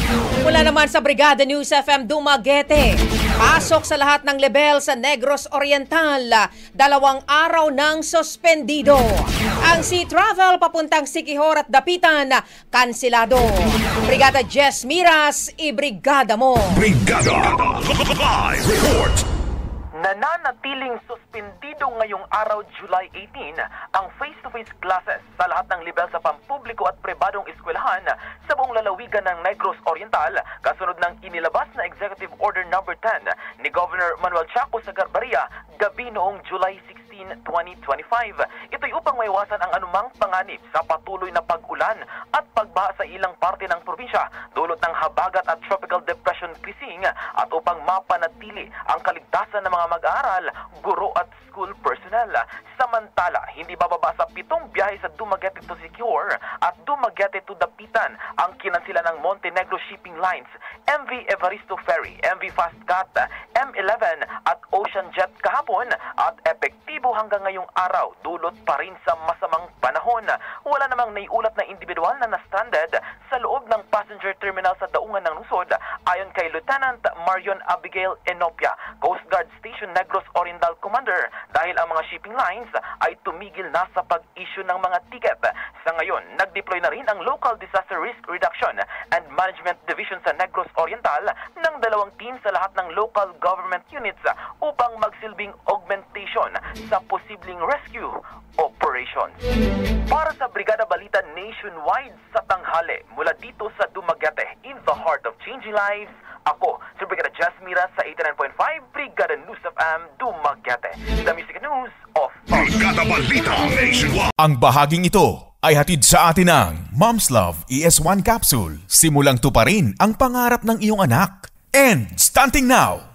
Mula naman sa Brigada News FM Dumaguete, pasok sa lahat ng level sa Negros Oriental, 2 araw nang suspendido. Ang sea travel papuntang Siquijor at Dapitan, kansilado. Brigada Jess Miras, ibrigada mo. Brigada Live Report. Nananatiling suspendido ngayong araw, July 18, ang face-to-face classes sa lahat ng level sa pampubliko at pribadong eskwelahan sa buong lalawigan ng Negros Oriental kasunod ng inilabas na Executive Order No. 10 ni Governor Manuel Chaco Sagarbarea gabi noong July 16, 2025. Ito'y upang maiwasan ang anumang panganib sa patuloy na pag-ulan at pagbaha sa ilang parte ng probinsya dulot ng habagat at tropical depression krising at upang mapanatili ang kaligtasan ng mga mag-aaral, guro at school personnel. Samantala, hindi bababa sa 7 biyahe sa Dumaguete to Siquijor at Dumaguete to Dapitan ang kinansila ng Montenegro Shipping Lines, MV Evaristo Ferry, MV Fastcat, M11 at Ocean Jet kahapon at epektibo hanggang ngayong araw dulot pa rin sa masamang panahon. Wala namang naiulat na individual na na-stranded sa loob ng passenger terminal sa daungan ng lungsod ayon kay Lieutenant Marion Abigail Enopia, Coast Guard Station Negros Oriental Commander, dahil ang mga shipping lines ay tumigil na sa pag-issue ng mga ticket. Sa ngayon, nag-deploy na rin ang Local Disaster Risk Reduction and Management Division sa Negros Oriental ng 2 team sa lahat ng local government units upang magsilbing augmentation sa posibleng rescue operations. Para sa Brigada Balita Nationwide sa tanghali, mula dito sa Dumaguete, in the heart of changing lives, ako, si Brigada Jess Miras sa 89.5 Brigada News FM Dumaguete. The Music News of Brigada Balita Nationwide. Ang bahaging ito ay hatid sa atin ng Mom's Love ES1 Capsule. Simulang tuparin ang pangarap ng iyong anak. And starting now,